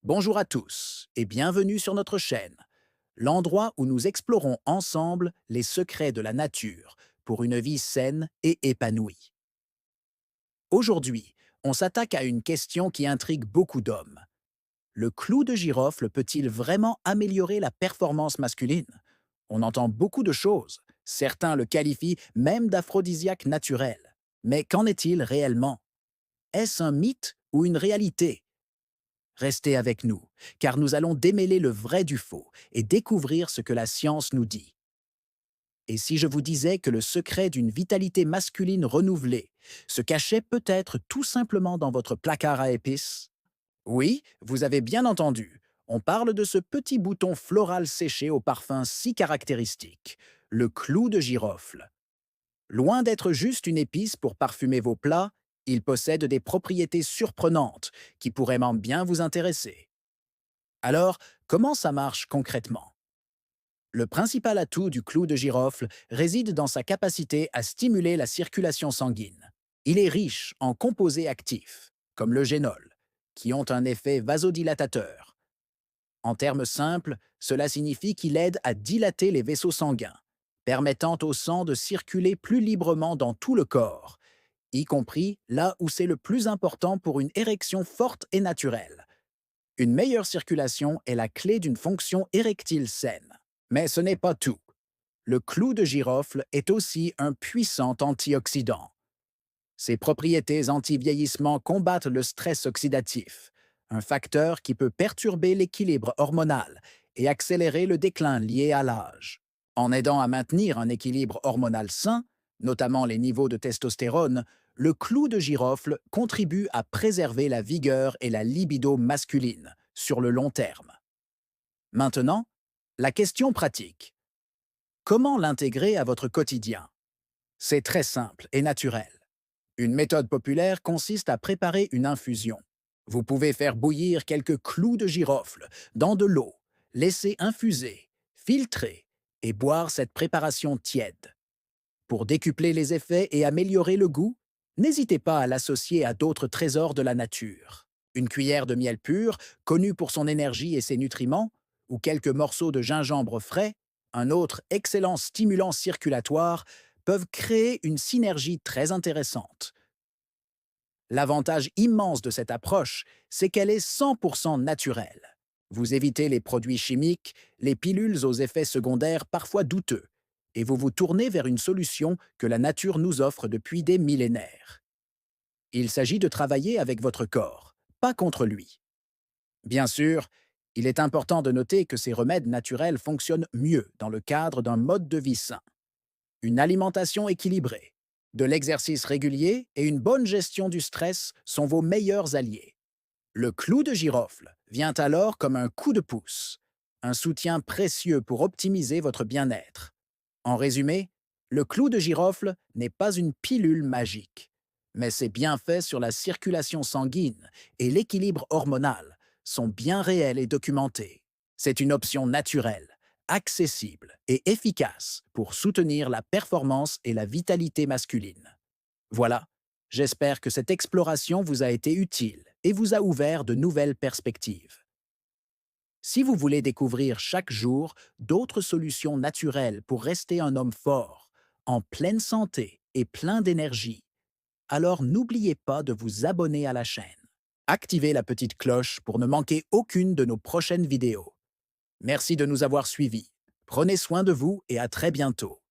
Bonjour à tous et bienvenue sur notre chaîne, l'endroit où nous explorons ensemble les secrets de la nature pour une vie saine et épanouie. Aujourd'hui, on s'attaque à une question qui intrigue beaucoup d'hommes. Le clou de girofle peut-il vraiment améliorer la performance masculine? On entend beaucoup de choses. Certains le qualifient même d'aphrodisiaque naturel. Mais qu'en est-il réellement? Est-ce un mythe ou une réalité? Restez avec nous, car nous allons démêler le vrai du faux et découvrir ce que la science nous dit. Et si je vous disais que le secret d'une vitalité masculine renouvelée se cachait peut-être tout simplement dans votre placard à épices? Oui, vous avez bien entendu. On parle de ce petit bouton floral séché au parfum si caractéristique, le clou de girofle. Loin d'être juste une épice pour parfumer vos plats, il possède des propriétés surprenantes qui pourraient même bien vous intéresser. Alors, comment ça marche concrètement? Le principal atout du clou de girofle réside dans sa capacité à stimuler la circulation sanguine. Il est riche en composés actifs, comme le génol, qui ont un effet vasodilatateur. En termes simples, cela signifie qu'il aide à dilater les vaisseaux sanguins, permettant au sang de circuler plus librement dans tout le corps, y compris là où c'est le plus important pour une érection forte et naturelle. Une meilleure circulation est la clé d'une fonction érectile saine. Mais ce n'est pas tout. Le clou de girofle est aussi un puissant antioxydant. Ses propriétés anti-vieillissement combattent le stress oxydatif, un facteur qui peut perturber l'équilibre hormonal et accélérer le déclin lié à l'âge. En aidant à maintenir un équilibre hormonal sain, notamment les niveaux de testostérone, le clou de girofle contribue à préserver la vigueur et la libido masculine sur le long terme. Maintenant, la question pratique. Comment l'intégrer à votre quotidien? C'est très simple et naturel. Une méthode populaire consiste à préparer une infusion. Vous pouvez faire bouillir quelques clous de girofle dans de l'eau, laisser infuser, filtrer et boire cette préparation tiède. Pour décupler les effets et améliorer le goût, n'hésitez pas à l'associer à d'autres trésors de la nature. Une cuillère de miel pur, connu pour son énergie et ses nutriments, ou quelques morceaux de gingembre frais, un autre excellent stimulant circulatoire, peuvent créer une synergie très intéressante. L'avantage immense de cette approche, c'est qu'elle est 100% naturelle. Vous évitez les produits chimiques, les pilules aux effets secondaires parfois douteux, et vous vous tournez vers une solution que la nature nous offre depuis des millénaires. Il s'agit de travailler avec votre corps, pas contre lui. Bien sûr, il est important de noter que ces remèdes naturels fonctionnent mieux dans le cadre d'un mode de vie sain. Une alimentation équilibrée, de l'exercice régulier et une bonne gestion du stress sont vos meilleurs alliés. Le clou de girofle vient alors comme un coup de pouce, un soutien précieux pour optimiser votre bien-être. En résumé, le clou de girofle n'est pas une pilule magique, mais ses bienfaits sur la circulation sanguine et l'équilibre hormonal sont bien réels et documentés. C'est une option naturelle, accessible et efficace pour soutenir la performance et la vitalité masculine. Voilà, j'espère que cette exploration vous a été utile et vous a ouvert de nouvelles perspectives. Si vous voulez découvrir chaque jour d'autres solutions naturelles pour rester un homme fort, en pleine santé et plein d'énergie, alors n'oubliez pas de vous abonner à la chaîne. Activez la petite cloche pour ne manquer aucune de nos prochaines vidéos. Merci de nous avoir suivis. Prenez soin de vous et à très bientôt.